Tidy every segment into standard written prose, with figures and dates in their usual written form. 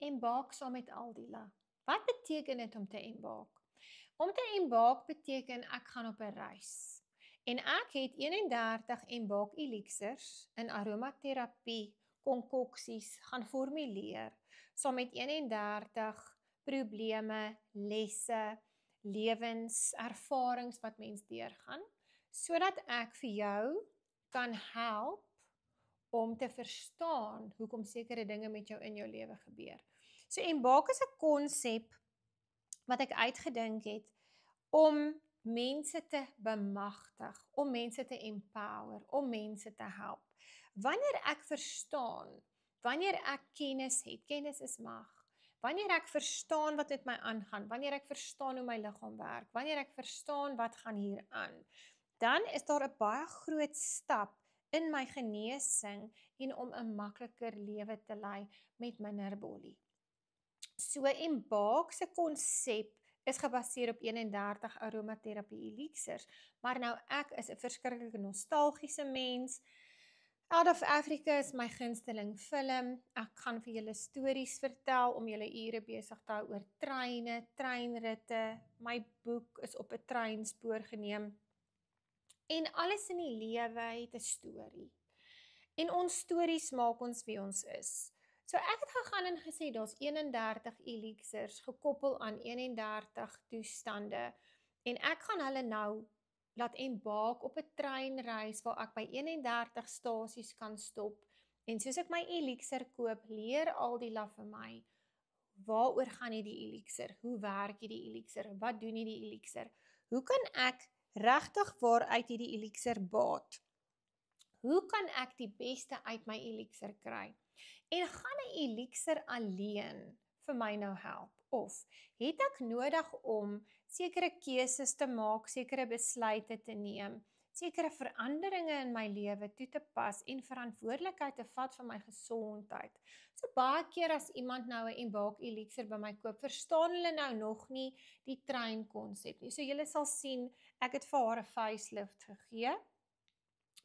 embark saam met Aldila. Wat beteken dit om te embark? Om te embark beteken ek gaan op 'n reis. En ek het 31 embark elixirs in aromaterapie konkoksies gaan formuleer, saam met 31 probleme, lesse, lewenservarings wat mens deurgaan, sodat ek vir jou kan help om te verstaan hoekom sekere dinge met jou in jou lewe gebeur. So embark is 'n konsep wat ek uitgedink het om mense te bemagtig, om mense te empower, om mense te help. Wanneer ek verstaan, wanneer ek kennis het, kennis is mag, wanneer ek verstaan wat met my aangaan, wanneer ek verstaan hoe my liggaam werk, wanneer ek verstaan wat gaan hier aan, dan is daar 'n baie groot stap in my genesing en om 'n makliker lewe te lei met minder bolie. So embark se konsep is gebaseer op 31 aromaterapie elixirs, maar nou ek is 'n verskriklike nostalgiese mens. Out of Africa is my gunsteling film. Ek gaan vir julle stories vertel om julle ure besig te hou oor treine, treinritte. My boek is op 'n treinspoor geneem. En alles in die lewe het 'n storie. En ons stories maak ons wie ons is. So ek het gegaan en gesê, daar's 31 elixirs gekoppel aan 31 toestande. En ek gaan hulle nou laat embark op 'n treinreis waar ek by 31 stasies kan stop. En soos ek my elixir koop, leer Aldila vir my, waaroor gaan hierdie elixir? Hoe werk hierdie elixir? Wat doen hierdie elixir? Hoe kan ek regtig waaruit hierdie elixir baat? Hoe kan ek die beste uit my elixir kry? En gaan 'n elixir alleen vir my nou help? Of het ek nodig om sekere keuses te maak, sekere besluite te neem, sekere veranderinge in my lewe toe te pas en verantwoordelikheid te vat vir my gesondheid? So baie keer as iemand nou 'n embark elixir by my koop, verstaan hulle nou nog nie die treinkonsep nie. So julle sal sien, ek het vir haar 'n facelift gegee.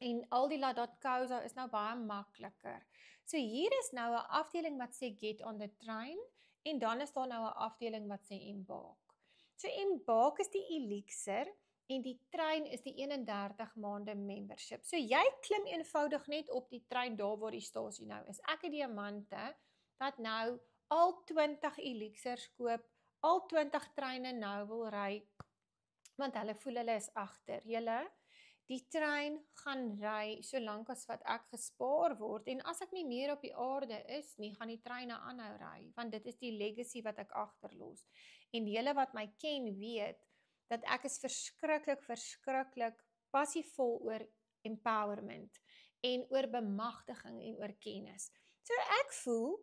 En Aldila.co is nou baie makliker. So hier is nou 'n afdeling wat sê get on the train en dan is daar nou 'n afdeling wat sê embark. So embark is die elixir en die trein is die 31 maande membership. So jy klim eenvoudig net op die trein daar waar die stasie nou is. Ek het diamante wat nou al 20 elixirs koop, al 20 treine nou wil ry, want hulle voel hulle is agter. Die trein gaan ry solank as wat ek gespaar word, en as ek nie meer op die aarde is nie, gaan die treine aanhou ry, want dit is die legacy wat ek agterlos. En julle wat my ken weet, dat ek is verskriklik passievol oor empowerment, en oor bemagtiging en oor kennis. So ek voel,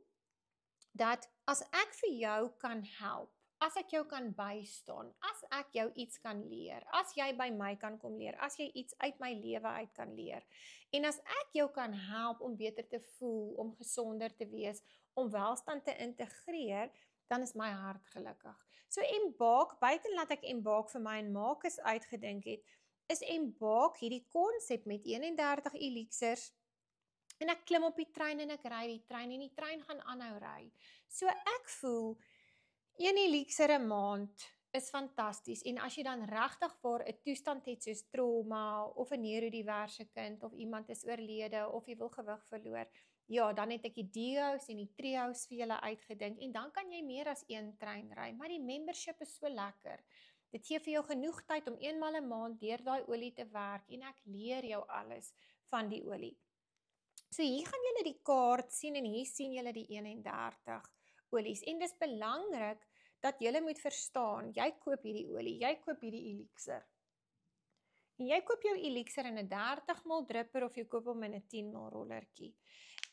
dat as ek vir jou kan help, as ek jou kan bystaan, as ek jou iets kan leer, as jy by my kan kom leer, as jy iets uit my lewe uit kan leer, en as ek jou kan help om beter te voel, om gesonder te wees, om welstand te integreer, dan is my hart gelukkig. So embark, buiten laat ek embark vir my en Marcus uitgedink het, is embark hierdie konsep met 31 elixirs, en ek klim op die trein en ek ry die trein, en die trein gaan aanhou ry. So ek voel, 1 elixir 'n maand is fantasties, en as jy dan regtig waar 'n toestand het soos trauma, of 'n neurodiverse kind, of iemand is oorlede, of jy wil gewig verloor, ja, dan het ek die duos en die trios vir julle uitgedink, en dan kan jy meer as 1 trein ry, maar die membership is so lekker. Dit gee vir jou genoeg tyd om eenmal 'n maand deur daai olie te werk, en ek leer jou alles van die olie. So hier gaan julle die kaart sien, en hier sien julle die 31 olies, en dis belangrik dat julle moet verstaan, jy koop hierdie olie, jy koop hierdie elixir, en jy koop jou elixir in 'n 30 ml dripper, of jy koop hom in 'n 10 ml rollertjie,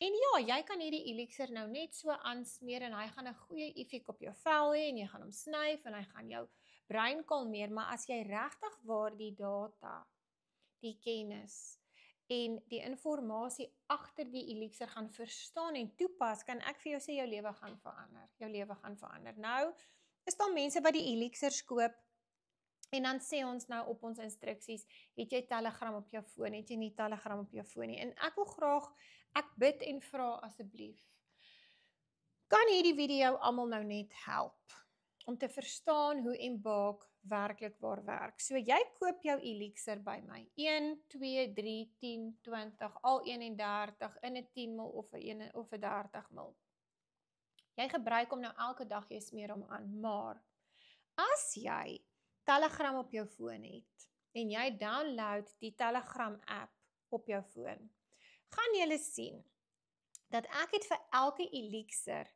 en ja, jy kan hierdie elixir nou net so aansmeer, en hy gaan 'n goeie effek op jou vel hê, en jy gaan hom snyf, en hy gaan jou brein kalmeer, maar as jy regtig waar die data, die kennis, en die informasie agter die elixir gaan verstaan en toepas, kan ek vir jou sê, jou lewe gaan verander. Jou lewe gaan verander. Nou, is daar mense wat die elixirs koop, en dan sê ons nou op ons instruksies, het jy Telegram op jou foon, het jy nie Telegram op jou foon nie, en ek wil graag, ek bid en vra asseblief, kan hierdie video almal nou net help om te verstaan hoe Embark werklik waar werk. So jy koop jou elixir by my. 1, 2, 3, 10, 20, al 31 in 'n 10 ml of 'n 30 ml. Jy gebruik hom nou elke dag, jy smeer hom aan, maar as jy Telegram op jou foon het en jy download die Telegram app op jou foon, gaan jy sien dat ek het vir elke elixir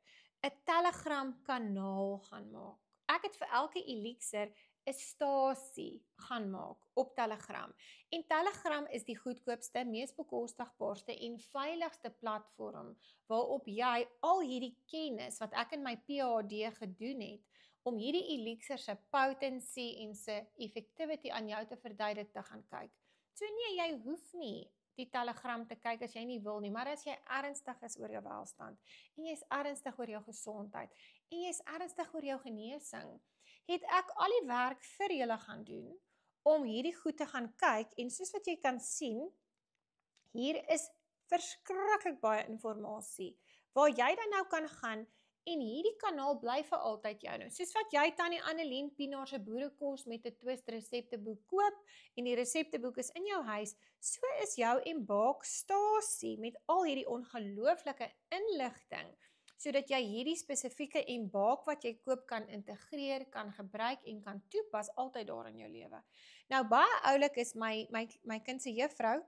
'n Telegram kanaal gaan maak. Ek het vir elke elixir 'n stasie gaan maak op Telegram. En Telegram is die goedkoopste, mees bekostigbaarste en veiligste platform waarop jy al hierdie kennis wat ek in my PhD gedoen het, om hierdie elixir se potency en se effectivity aan jou te verduidelik te gaan kyk. So nee, jy hoef nie die Telegram te kyk as jy nie wil nie, maar as jy ernstig is oor jou welstand, en jy is ernstig oor jou gesondheid, en jy is ernstig oor jou genesing, het ek al die werk vir julle gaan doen, om hierdie goed te gaan kyk, en soos wat jy kan sien, hier is verskriklik baie inligting, waar jy dan nou kan gaan, en hierdie kanaal bly vir altyd jou nou. Soos wat jy Tannie Annelien Pinaar se boerekos met 'n twist resepteboek koop, en die resepteboek is in jou huis, so is jou Embark stasie met al hierdie ongelooflike inligting, sodat jy hierdie spesifieke Embark wat jy koop kan integreer, kan gebruik en kan toepas altyd daar in jou lewe. Nou baie oulik is my kind se juffrou,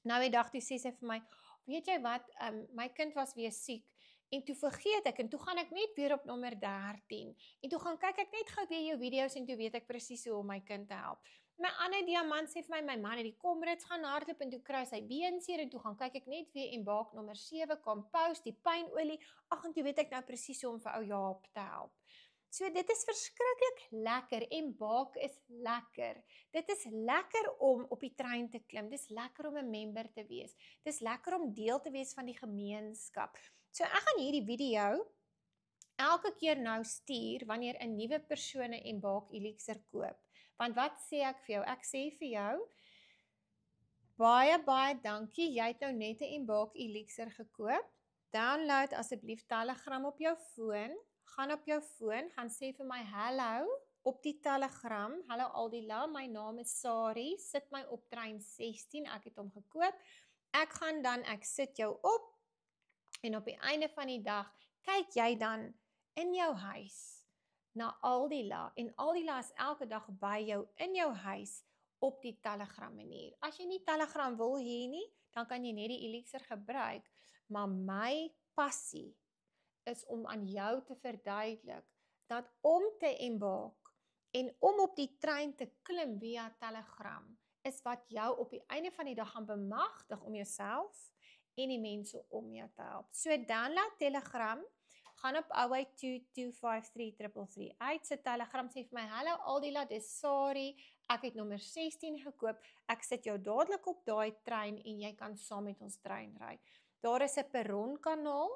nou die dag toe sê sy vir my, weet jy wat, my kind was weer siek, en toe vergeet ek, en toe gaan ek net weer op nommer 13, en toe gaan kyk ek net gou weer jou video's, en toe weet ek presies hoe om my kind te help. My ander diamant sê vir my man het die Comrades gaan hardloop, en toe kry sy beenseer, en toe gaan kyk ek net weer Embark nommer 7, Compost, die pynolie, ag, en toe weet ek nou presies hoe om vir ou Jaap te help. So dit is verskriklik lekker, Embark is lekker. Dit is lekker om op die trein te klim, dit is lekker om 'n member te wees, dit is lekker om deel te wees van die gemeenskap. So ek gaan hierdie video elke keer nou stuur wanneer 'n nuwe persoon 'n Embark elixir koop. Want wat sê ek vir jou? Ek sê vir jou, baie dankie, jy het nou net 'n Embark elixir gekoop. Download asseblief Telegram op jou foon, gaan op jou foon, gaan sê vir my hallo op die Telegram, hallo Aldila, my naam is Sari, sit my op trein 16, ek het hom gekoop. Ek sit jou op, en op die einde van die dag, kyk jy dan in jou huis na Aldila, en Aldila is elke dag by jou in jou huis op die Telegram manier. As jy nie Telegram wil hê nie, dan kan jy net die elixir gebruik, maar my passie is om aan jou te verduidelik, dat om te Embark, en om op die trein te klim via Telegram, is wat jou op die einde van die dag gaan bemagtig om jouself en die mense om jou te help. So download Telegram, gaan op Ouway 2253333 uit, sy Telegram, sê vir my, hallo Aldila, dis Sari, ek het nommer 16 gekoop, ek sit jou dadelik op daai trein, en jy kan saam met ons trein ry. Daar is 'n perronkanaal,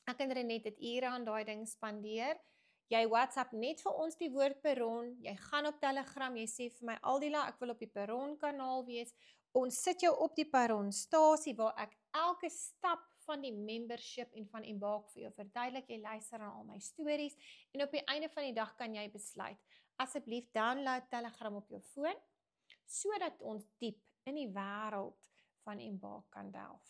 ek en Renet het ure aan daai ding spandeer, jy WhatsApp net vir ons die woord perron, jy gaan op Telegram, jy sê vir my, Aldila, ek wil op die perronkanaal wees, ons sit jou op die perronstasie, waar ek elke stap van die membership en van Embark vir jou verduidelik, jy luister aan al my stories, en op die einde van die dag kan jy besluit, asseblief download Telegram op jou foon, sodat ons diep in die wêreld van Embark kan delf.